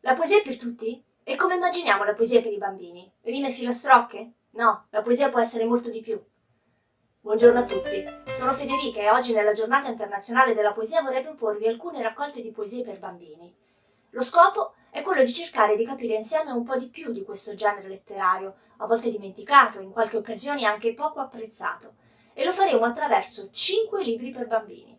La poesia è per tutti? E come immaginiamo la poesia per i bambini? Rime e filastrocche? No, la poesia può essere molto di più. Buongiorno a tutti, sono Federica e oggi nella giornata internazionale della poesia vorrei proporvi alcune raccolte di poesie per bambini. Lo scopo è quello di cercare di capire insieme un po' di più di questo genere letterario, a volte dimenticato, in qualche occasione anche poco apprezzato, e lo faremo attraverso 5 libri per bambini.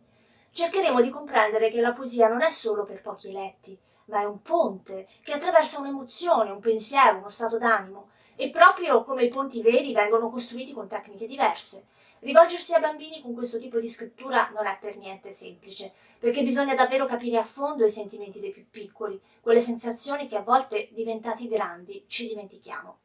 Cercheremo di comprendere che la poesia non è solo per pochi eletti, ma è un ponte che attraversa un'emozione, un pensiero, uno stato d'animo, e proprio come i ponti veri vengono costruiti con tecniche diverse. Rivolgersi a bambini con questo tipo di scrittura non è per niente semplice, perché bisogna davvero capire a fondo i sentimenti dei più piccoli, quelle sensazioni che a volte, diventati grandi, ci dimentichiamo.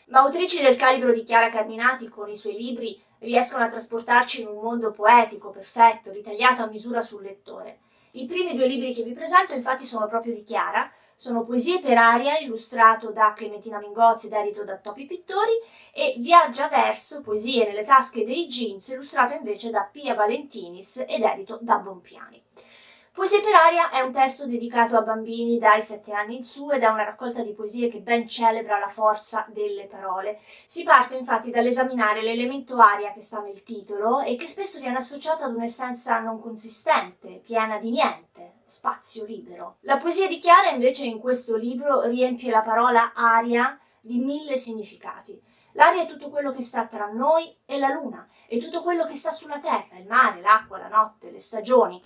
Ma autrici del calibro di Chiara Carminati con i suoi libri riescono a trasportarci in un mondo poetico, perfetto, ritagliato a misura sul lettore. I primi 2 libri che vi presento infatti sono proprio di Chiara, sono Poesie per aria, illustrato da Clementina Mingozzi ed edito da Topi Pittori, e Viaggia verso, Poesie nelle tasche dei jeans, illustrato invece da Pia Valentinis ed edito da Bonpiani. Poesie per aria è un testo dedicato a bambini dai 7 anni in su ed è una raccolta di poesie che ben celebra la forza delle parole. Si parte infatti dall'esaminare l'elemento aria che sta nel titolo e che spesso viene associato ad un'essenza non consistente, piena di niente, spazio libero. La poesia di Chiara invece in questo libro riempie la parola aria di 1000 significati. L'aria è tutto quello che sta tra noi e la luna, è tutto quello che sta sulla terra, il mare, l'acqua, la notte, le stagioni.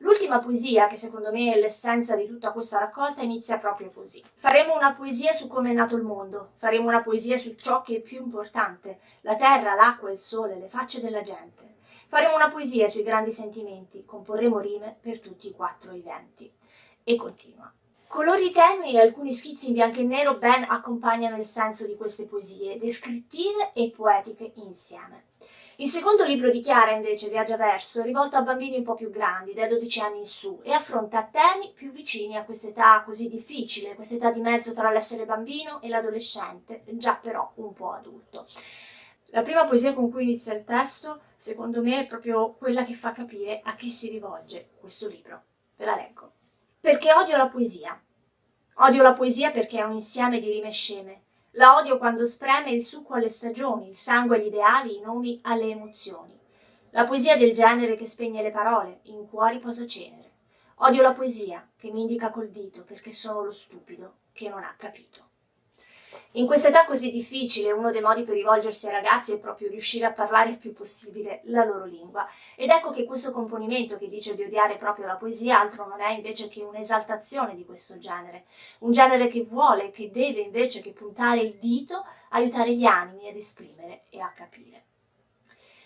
L'ultima poesia, che secondo me è l'essenza di tutta questa raccolta, inizia proprio così. Faremo una poesia su come è nato il mondo, faremo una poesia su ciò che è più importante, la terra, l'acqua, il sole, le facce della gente. Faremo una poesia sui grandi sentimenti, comporremo rime per tutti i 4 i venti. E continua. Colori tenui e alcuni schizzi in bianco e nero ben accompagnano il senso di queste poesie, descrittive e poetiche insieme. Il secondo libro di Chiara, invece, Viaggia verso, è rivolto a bambini un po' più grandi, dai 12 anni in su, e affronta temi più vicini a quest'età così difficile, quest'età di mezzo tra l'essere bambino e l'adolescente, già però un po' adulto. La prima poesia con cui inizia il testo, secondo me, è proprio quella che fa capire a chi si rivolge questo libro. Ve la leggo. Perché odio la poesia. Odio la poesia perché è un insieme di rime sceme. La odio quando spreme il succo alle stagioni, il sangue agli ideali, i nomi alle emozioni. La poesia del genere che spegne le parole, in cuori posa cenere. Odio la poesia che mi indica col dito perché sono lo stupido che non ha capito. In quest'età così difficile, uno dei modi per rivolgersi ai ragazzi è proprio riuscire a parlare il più possibile la loro lingua. Ed ecco che questo componimento che dice di odiare proprio la poesia altro non è invece che un'esaltazione di questo genere. Un genere che vuole, che deve invece che puntare il dito, aiutare gli animi ad esprimere e a capire.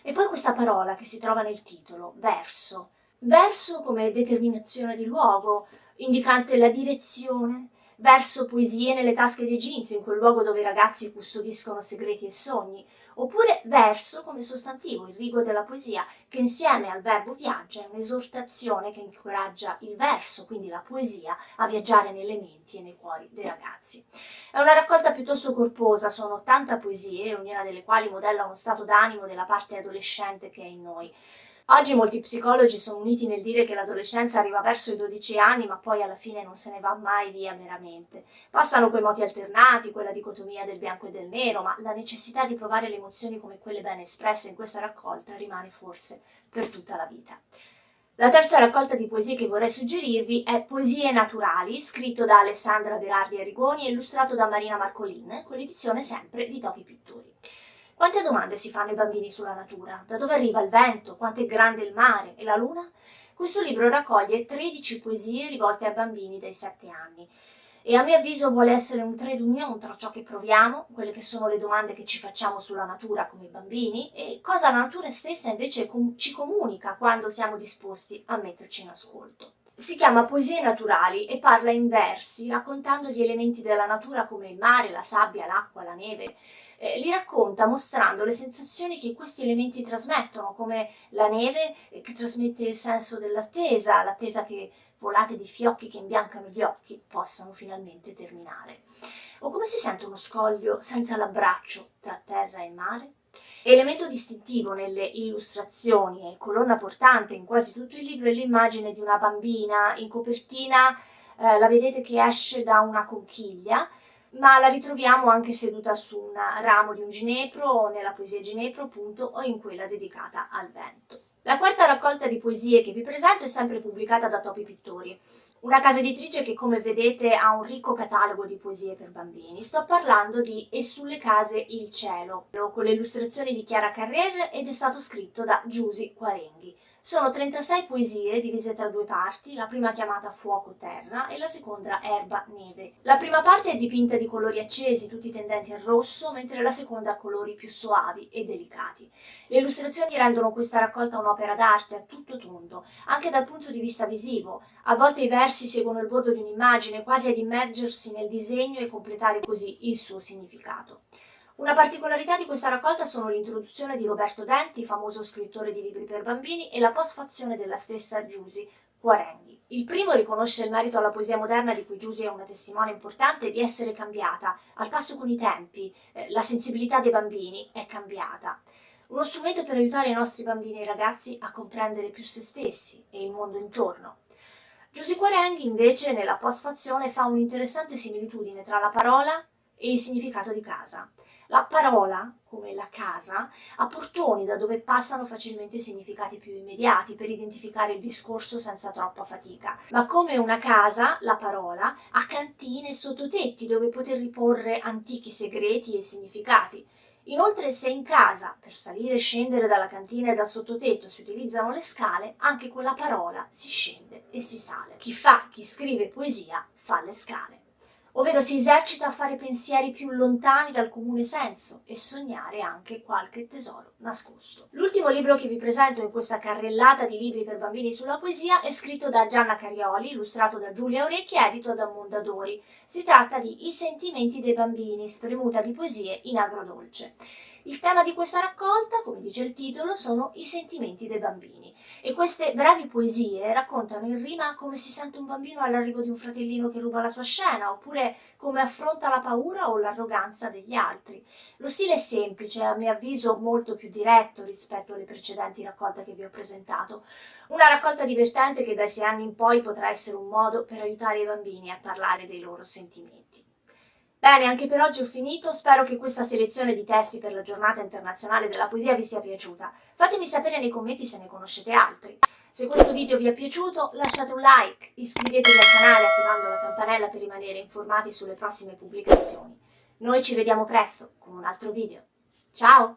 E poi questa parola che si trova nel titolo, verso. Verso come determinazione di luogo, indicante la direzione, verso poesie nelle tasche dei jeans, in quel luogo dove i ragazzi custodiscono segreti e sogni, oppure verso come sostantivo, il rigo della poesia, che insieme al verbo viaggia è un'esortazione che incoraggia il verso, quindi la poesia, a viaggiare nelle menti e nei cuori dei ragazzi. È una raccolta piuttosto corposa, sono 80 poesie, ognuna delle quali modella uno stato d'animo della parte adolescente che è in noi. Oggi molti psicologi sono uniti nel dire che l'adolescenza arriva verso i 12 anni, ma poi alla fine non se ne va mai via meramente. Passano quei moti alternati, quella dicotomia del bianco e del nero, ma la necessità di provare le emozioni come quelle ben espresse in questa raccolta rimane forse per tutta la vita. La terza raccolta di poesie che vorrei suggerirvi è Poesie naturali, scritto da Alessandra Berardi Arrigoni e illustrato da Marina Marcolin, con l'edizione sempre di Topi Pittori. Quante domande si fanno i bambini sulla natura? Da dove arriva il vento? Quanto è grande il mare? E la luna? Questo libro raccoglie 13 poesie rivolte a bambini dai 7 anni e a mio avviso vuole essere un trait d'union tra ciò che proviamo, quelle che sono le domande che ci facciamo sulla natura come bambini e cosa la natura stessa invece ci comunica quando siamo disposti a metterci in ascolto. Si chiama Poesie naturali e parla in versi, raccontando gli elementi della natura come il mare, la sabbia, l'acqua, la neve. Li racconta mostrando le sensazioni che questi elementi trasmettono, come la neve che trasmette il senso dell'attesa, l'attesa che volate di fiocchi che imbiancano gli occhi possano finalmente terminare. O come si sente uno scoglio senza l'abbraccio tra terra e mare? Elemento distintivo nelle illustrazioni e colonna portante in quasi tutto il libro è l'immagine di una bambina in copertina la vedete che esce da una conchiglia, ma la ritroviamo anche seduta su un ramo di un ginepro, nella poesia Ginepro appunto, o in quella dedicata al vento. La quarta raccolta di poesie che vi presento è sempre pubblicata da Topi Pittori, una casa editrice che, come vedete, ha un ricco catalogo di poesie per bambini. Sto parlando di E sulle case il cielo, con le illustrazioni di Chiara Carrer, ed è stato scritto da Giusy Quarenghi. Sono 36 poesie divise tra due parti, la prima chiamata Fuoco Terra e la seconda Erba Neve. La prima parte è dipinta di colori accesi, tutti tendenti al rosso, mentre la seconda ha colori più soavi e delicati. Le illustrazioni rendono questa raccolta un'opera d'arte a tutto tondo, anche dal punto di vista visivo. A volte i versi seguono il bordo di un'immagine, quasi ad immergersi nel disegno e completare così il suo significato. Una particolarità di questa raccolta sono l'introduzione di Roberto Denti, famoso scrittore di libri per bambini, e la postfazione della stessa Giusy Quarenghi. Il primo riconosce il merito alla poesia moderna, di cui Giusy è una testimone importante, di essere cambiata, al passo con i tempi. La sensibilità dei bambini è cambiata. Uno strumento per aiutare i nostri bambini e ragazzi a comprendere più se stessi e il mondo intorno. Giusy Quarenghi invece nella postfazione fa un'interessante similitudine tra la parola e il significato di casa. La parola, come la casa, ha portoni da dove passano facilmente significati più immediati per identificare il discorso senza troppa fatica, ma come una casa, la parola, ha cantine e sottotetti dove poter riporre antichi segreti e significati. Inoltre, se in casa, per salire e scendere dalla cantina e dal sottotetto, si utilizzano le scale, anche con la parola si scende e si sale. Chi scrive poesia fa le scale, ovvero si esercita a fare pensieri più lontani dal comune senso e sognare anche qualche tesoro nascosto. L'ultimo libro che vi presento in questa carrellata di libri per bambini sulla poesia è scritto da Gianna Carioli, illustrato da Giulia Orecchie, edito da Mondadori. Si tratta di I sentimenti dei bambini, spremuta di poesie in agrodolce. Il tema di questa raccolta, come dice il titolo, sono i sentimenti dei bambini, e queste brevi poesie raccontano in rima come si sente un bambino all'arrivo di un fratellino che ruba la sua scena, oppure come affronta la paura o l'arroganza degli altri. Lo stile è semplice, a mio avviso molto più diretto rispetto alle precedenti raccolte che vi ho presentato. Una raccolta divertente che dai 6 anni in poi potrà essere un modo per aiutare i bambini a parlare dei loro sentimenti. Bene, anche per oggi ho finito, spero che questa selezione di testi per la giornata internazionale della poesia vi sia piaciuta. Fatemi sapere nei commenti se ne conoscete altri. Se questo video vi è piaciuto lasciate un like, iscrivetevi al canale attivando la campanella per rimanere informati sulle prossime pubblicazioni. Noi ci vediamo presto con un altro video. Ciao!